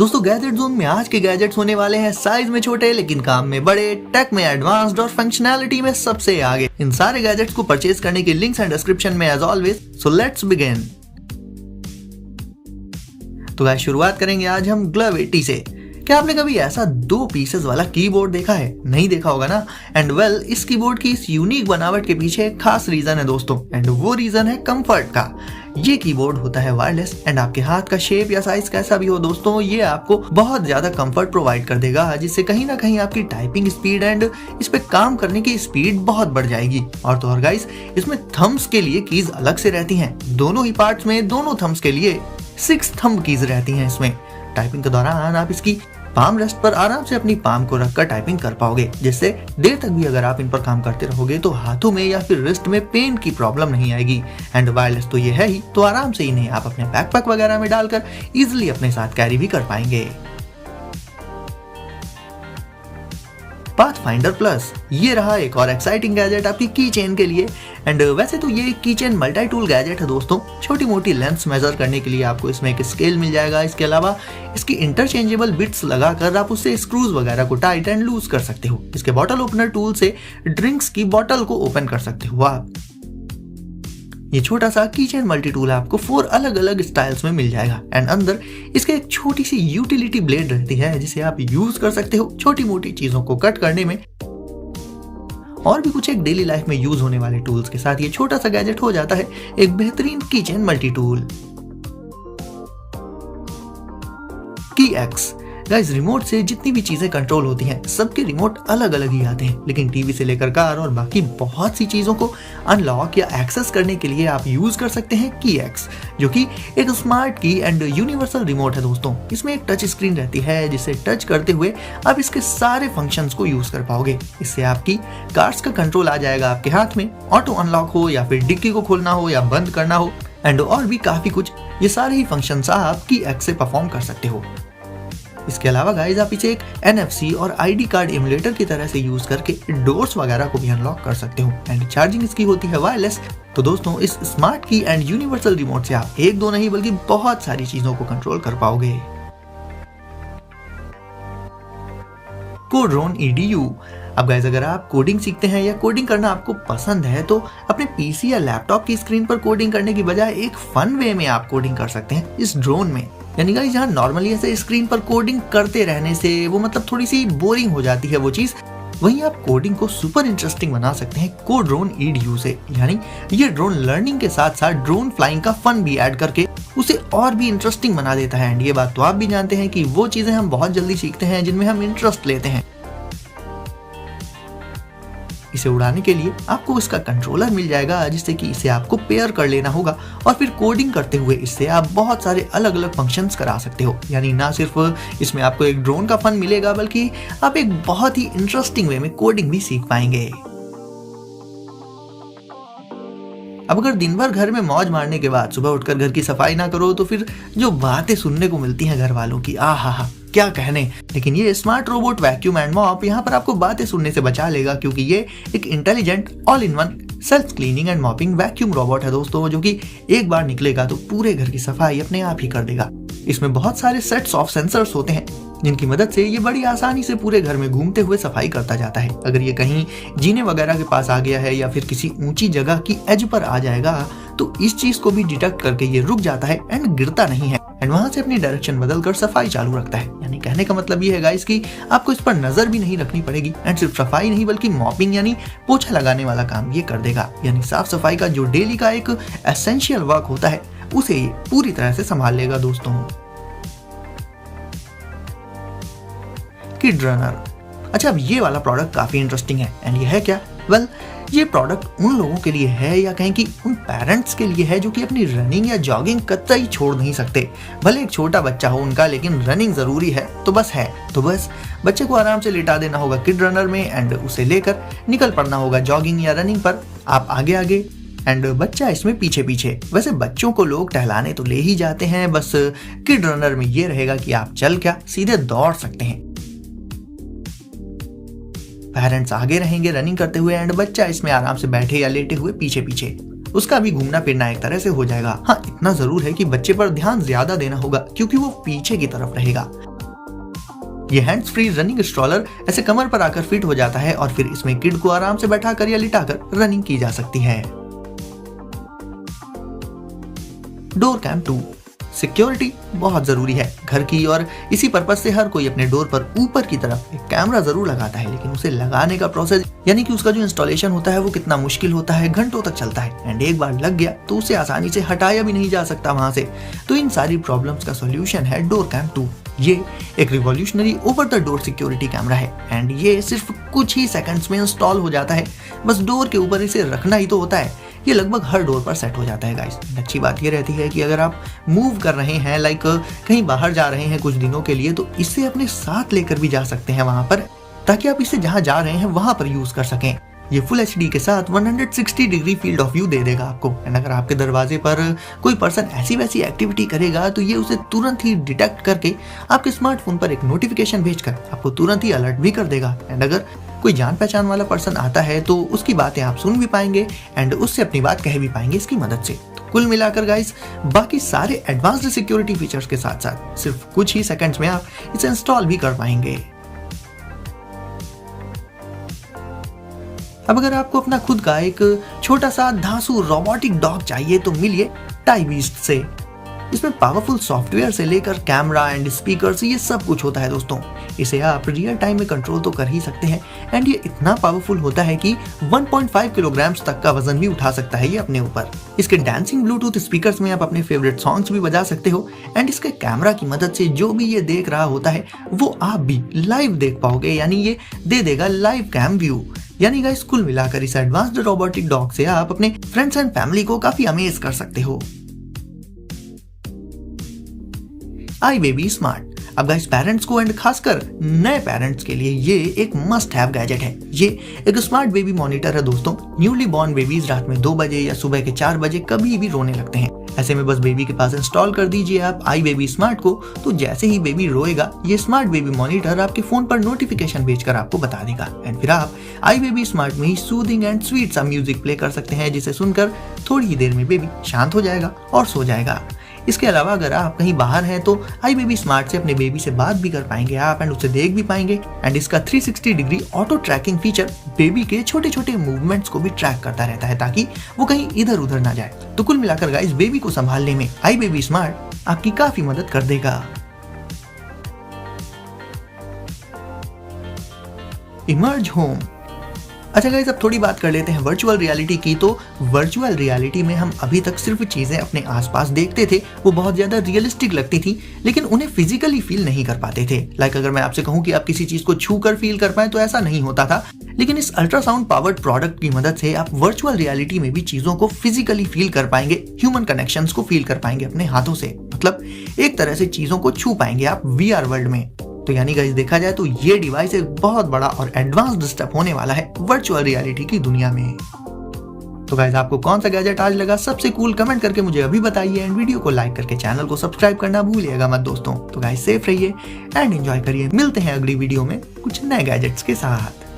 दोस्तों gadget zone में आज के गैजेट्स होने वाले हैं साइज में छोटे लेकिन काम में बड़े, टेक में एडवांस्ड और फंक्शनैलिटी में सबसे आगे। इन सारे गैजेट्स को परचेज करने की लिंक्स एंड डिस्क्रिप्शन में as always. So let's begin. तो गाइस शुरुआत करेंगे आज हम ग्लव 80 से। क्या आपने कभी ऐसा 2 पीसेस वाला कीबोर्ड देखा है? नहीं देखा होगा ना। एंड वेल इस कीबोर्ड की इस यूनिक बनावट के पीछे एक खास रीजन है दोस्तों, एंड वो रीजन है कंफर्ट का। ये कीबोर्ड होता है वायरलेस एंड आपके हाथ का शेप या साइज कैसा भी हो दोस्तों, ये आपको बहुत ज्यादा कंफर्ट प्रोवाइड कर देगा, जिससे कहीं ना कहीं आपकी टाइपिंग स्पीड एंड इस पे काम करने की स्पीड बहुत बढ़ जाएगी। और तो और गाइस इसमें थम्स के लिए कीज अलग से रहती हैं। दोनों ही पार्ट्स में दोनों थम्स के लिए 6 थंब कीज रहती हैं। इसमें टाइपिंग के दौरान आप इसकी पाम रेस्ट पर आराम से अपनी पाम को रखकर टाइपिंग कर पाओगे, जिससे देर तक भी अगर आप इन पर काम करते रहोगे तो हाथों में या फिर रिस्ट में पेन की प्रॉब्लम नहीं आएगी। एंड वायरलेस तो ये है ही, तो आराम से इन्हें आप अपने बैकपैक वगैरह में डालकर इजिली अपने साथ कैरी भी कर पाएंगे। पाथफाइंडर प्लस, ये रहा एक और एक्साइटिंग गैजेट आपकी की चेन के लिए। एंड वैसे तो ये की चेन मल्टी टूल गैजेट है दोस्तों। छोटी मोटी लेंथ्स मेजर करने के लिए आपको इसमें एक स्केल मिल जाएगा। इसके अलावा इसकी इंटरचेंजेबल बिट्स लगाकर आप उससे स्क्रूज वगैरह को टाइट एंड लूज कर सकते हो। इसके बॉटल ओपनर टूल से ड्रिंक्स की बॉटल को ओपन कर सकते हो आप। ये छोटा सा कीचेन मल्टी टूल आपको 4 अलग अलग स्टाइल्स में मिल जाएगा। एंड अंदर इसके एक छोटी सी यूटिलिटी ब्लेड रहती है, जिसे आप यूज कर सकते हो छोटी मोटी चीजों को कट करने में। और भी कुछ एक डेली लाइफ में यूज होने वाले टूल्स के साथ ये छोटा सा गैजेट हो जाता है एक बेहतरीन कीचेन मल्टी टूल। की एक्स गाइस, रिमोट से जितनी भी चीजें कंट्रोल होती हैं सबके रिमोट अलग अलग ही आते हैं, लेकिन टीवी से लेकर कार और बाकी बहुत सी चीजों को अनलॉक या एक्सेस करने के लिए आप यूज कर सकते हैं की एक्स, जो कि एक स्मार्ट की एंड यूनिवर्सल रिमोट है दोस्तों। इसमें एक टच स्क्रीन रहती है, जिसे टच करते हुए आप इसके सारे फंक्शंस को यूज कर पाओगे। इससे आपकी कार्स का कंट्रोल आ जाएगा आपके हाथ में। ऑटो अनलॉक हो या फिर डिक्की को खोलना हो या बंद करना हो एंड और भी काफी कुछ, ये सारे ही फंक्शंस आप की एक्स से परफॉर्म कर सकते हो। इसके अलावा गाइस आप इसे एक NFC और ID कार्ड इमुलेटर की तरह से यूज करके डोर्स वगैरह को भी अनलॉक कर सकते हो। एंड चार्जिंग इसकी होती है वायरलेस। तो दोस्तों इस स्मार्ट की एंड यूनिवर्सल रिमोट से आप एक दो नहीं बल्कि बहुत सारी चीजों को कंट्रोल कर पाओगे। कोड्रोन EDU। अब गाइस अगर आप कोडिंग सीखते हैं या कोडिंग करना आपको पसंद है तो अपने पीसी या लैपटॉप की स्क्रीन पर कोडिंग करने की बजाय एक फन वे में आप कोडिंग कर सकते हैं इस ड्रोन में। यानी गाइस जहाँ नॉर्मली ऐसे स्क्रीन पर कोडिंग करते रहने से वो मतलब थोड़ी सी बोरिंग हो जाती है वो चीज, वहीं आप कोडिंग को सुपर इंटरेस्टिंग बना सकते हैं कोड्रोन EDU से। यानी ये ड्रोन लर्निंग के साथ साथ ड्रोन फ्लाइंग का फन भी ऐड करके उसे और भी इंटरेस्टिंग बना देता है। एंड ये बात तो आप भी जानते हैं कि वो चीजें हम बहुत जल्दी सीखते हैं जिनमें हम इंटरेस्ट लेते हैं। इसे उड़ाने के लिए आपको इसका कंट्रोलर मिल जाएगा, जिससे कि इसे आपको पेयर कर लेना होगा और फिर कोडिंग करते हुए इससे आप बहुत सारे अलग अलग फंक्शंस करा सकते हो। यानी ना सिर्फ इसमें आपको एक ड्रोन का फन मिलेगा बल्कि आप एक बहुत ही इंटरेस्टिंग वे में कोडिंग भी सीख पाएंगे। अब अगर दिन भर घर में मौज मारने के बाद सुबह उठकर घर की सफाई ना करो तो फिर जो बातें सुनने को मिलती हैं घर वालों की, आहा क्या कहने। लेकिन ये smart robot vacuum and mop यहाँ पर आपको बातें सुनने से बचा लेगा, क्योंकि ये एक intelligent all in one self cleaning and mopping vacuum robot है दोस्तों, जो कि एक बार निकलेगा तो पूरे घर की सफाई अपने आप ही कर देगा। इसमें बहुत सारे सेट्स ऑफ सेंसर्स होते हैं जिनकी मदद से ये बड़ी आसानी से पूरे घर में घूमते हुए सफाई करता जाता है। अगर ये कहीं जीने वगैरह के पास आ गया है या फिर किसी ऊंची जगह की एज पर आ जाएगा तो इस चीज को भी डिटेक्ट करके ये रुक जाता है एंड गिरता नहीं है, एंड वहां से अपनी डायरेक्शन बदलकर सफाई चालू रखता है। यानी कहने का मतलब ये है गाइस कि आपको इस पर नजर भी नहीं रखनी पड़ेगी एंड सिर्फ सफाई नहीं बल्कि मॉपिंग यानी पोछा लगाने वाला काम ये कर देगा। यानी साफ सफाई का जो डेली का एक एसेंशियल वर्क होता है उसे ये पूरी तरह से संभाल लेगा दोस्तों। Kid runner. अच्छा अब ये वाला प्रोडक्ट काफी इंटरेस्टिंग है। एंड ये है क्या? वेल ये प्रोडक्ट उन लोगों के लिए है या कहें कि उन पेरेंट्स के लिए है जो कि अपनी रनिंग या जॉगिंग कतई छोड़ नहीं सकते। भले एक छोटा बच्चा हो उनका, लेकिन रनिंग जरूरी है तो बस बच्चे को आराम से लेटा देना होगा किड रनर में एंड उसे लेकर निकल पड़ना होगा जॉगिंग या रनिंग पर। आप आगे आगे एंड बच्चा इसमें पीछे पीछे। वैसे बच्चों को लोग टहलाने तो ले ही जाते हैं, बस किड रनर में ये रहेगा कि आप चल क्या सीधे दौड़ सकते हैं। पेरेंट्स आगे रहेंगे रनिंग करते हुए एंड बच्चा इसमें आराम से बैठे या लेटे हुए पीछे पीछे। उसका भी घूमना फिरना एक तरह से हो जाएगा। हाँ इतना जरूर है कि बच्चे पर ध्यान ज्यादा देना होगा क्योंकि वो पीछे की तरफ रहेगा। ये हैंड्स फ्री रनिंग स्ट्रॉलर ऐसे कमर पर आकर फिट हो जाता है और फिर इसमें किड को आराम से बैठाकर या लिटाकर रनिंग की जा सकती है। Door cam 2। सिक्योरिटी बहुत जरूरी है घर की, और इसी पर्पज से हर कोई अपने डोर पर ऊपर की तरफ एक कैमरा जरूर लगाता है, लेकिन उसे लगाने का प्रोसेस यानी कि उसका जो इंस्टॉलेशन होता है वो कितना मुश्किल होता है, घंटों तक चलता है एंड एक बार लग गया तो उसे आसानी से हटाया भी नहीं जा सकता वहां से। तो इन सारी प्रॉब्लम्स का सोल्यूशन है डोर कैम 2। ये एक revolutionary over the door security camera है एंड ये सिर्फ कुछ ही सेकंड्स में इंस्टॉल हो जाता है। बस डोर के ऊपर इसे रखना ही तो होता है। ये लगभग हर डोर पर सेट हो जाता है गाइस। अच्छी बात ये रहती है कि अगर आप मूव कर रहे हैं, लाइक कहीं बाहर जा रहे हैं कुछ दिनों के लिए, तो इसे अपने साथ लेकर भी जा सकते हैं वहां पर, ताकि आप इसे जहां जा रहे हैं वहां पर यूज कर सकें। ये फुल एचडी के साथ 160 डिग्री फील्ड ऑफ व्यू दे देगा आपको एंड अगर आपके दरवाजे पर कोई पर्सन ऐसी वैसी एक्टिविटी करेगा तो ये उसे तुरंत ही डिटेक्ट करके आपके स्मार्टफोन पर एक नोटिफिकेशन भेजकर आपको तुरंत ही अलर्ट भी कर देगा एंड अगर कोई जान पहचान वाला पर्सन आता है तो उसकी बातें आप सुन भी पाएंगे एंड उससे अपनी बात कह भी पाएंगे इसकी मदद से। तो कुल मिलाकर गाइस, बाकी सारे एडवांस्ड सिक्योरिटी फीचर्स के साथ साथ सिर्फ कुछ ही सेकंड्स में आप इसे इंस्टॉल भी कर पाएंगे। अब अगर आपको अपना खुद का एक छोटा सा धांसू रोबोटिक डॉग चाहिए तो मिलिए टाई बीस्ट से। इसमें पावरफुल सॉफ्टवेयर से लेकर कैमरा एंड स्पीकर्स ये सब कुछ होता है दोस्तों। इसे आप रियल टाइम में कंट्रोल तो कर ही सकते हैं एंड ये इतना पावरफुल होता है कि 1.5 किलोग्राम तक का वजन भी उठा सकता है ये अपने ऊपर। इसके डांसिंग ब्लूटूथ स्पीकर्स में आप अपने फेवरेट सॉन्ग्स भी बजा सकते हो एंड इसके कैमरा की मदद से जो भी ये देख रहा होता है वो आप भी लाइव देख पाओगे, यानी ये दे देगा लाइव कैम व्यू। यानी गाइस, कुल मिलाकर इस एडवांस्ड रोबोटिक डॉग से आप अपने फ्रेंड्स एंड फैमिली को काफी अमेज कर सकते हो। iBaby smart. अब गाइस, पेरेंट्स को एंड खासकर नए पेरेंट्स के लिए ये एक मस्ट हैव गैजेट है। ये एक स्मार्ट बेबी मॉनिटर है दोस्तों। न्यूली बॉर्न बेबीज रात में 2 बजे या सुबह के 4 बजे कभी भी रोने लगते हैं। ऐसे में बस बेबी के पास इंस्टॉल कर दीजिए आप iBaby स्मार्ट को, तो जैसे ही बेबी रोएगा ये स्मार्ट बेबी मॉनिटर आपके फोन पर नोटिफिकेशन भेजकर आपको बता देगा एंड फिर आप iBaby स्मार्ट में ही सूदिंग एंड स्वीट सा म्यूजिक प्ले कर सकते हैं, जिसे सुनकर थोड़ी ही देर में बेबी शांत हो जाएगा और सो जाएगा। इसके अलावा अगर आप कहीं बाहर हैं तो iBaby स्मार्ट से अपने बेबी से बात भी कर पाएंगे आप एंड उसे देख भी पाएंगे एंड इसका 360 degree auto tracking feature baby के छोटे छोटे मूवमेंट्स को भी ट्रैक करता रहता है ताकि वो कहीं इधर उधर ना जाए। तो कुल मिलाकर गाइस, बेबी को संभालने में iBaby स्मार्ट आपकी काफी मदद कर देगा। Emerge home. अच्छा गाइस, अब थोड़ी बात कर लेते हैं वर्चुअल रियलिटी की। तो वर्चुअल रियलिटी में हम अभी तक सिर्फ चीजें अपने आसपास देखते थे, वो बहुत ज्यादा रियलिस्टिक लगती थी, लेकिन उन्हें फिजिकली फील नहीं कर पाते थे। लाइक अगर मैं आपसे कहूं कि आप किसी चीज को छू कर फील कर पाए तो ऐसा नहीं होता था, लेकिन इस अल्ट्रासाउंड पावर्ड प्रोडक्ट की मदद से आप वर्चुअल रियलिटी में भी चीजों को फिजिकली फील कर पाएंगे, ह्यूमन कनेक्शंस को फील कर पाएंगे अपने हाथों से। मतलब एक तरह से चीजों को छू पाएंगे आप VR वर्ल्ड में। तो यानी गाइस, देखा जाए तो ये डिवाइस एक बहुत बड़ा और एडवांस्ड स्टेप होने वाला है वर्चुअल रियलिटी की दुनिया में। तो गाइस, आपको कौन सा गैजेट आज लगा सबसे कूल, कमेंट करके मुझे अभी बताइए एंड वीडियो को लाइक करके चैनल को सब्सक्राइब करना भूलिएगा मत दोस्तों। तो गाइस, सेफ रहिए एंड एंजॉय करिए। मिलते हैं अगली वीडियो में कुछ नए गैजेट्स के साथ।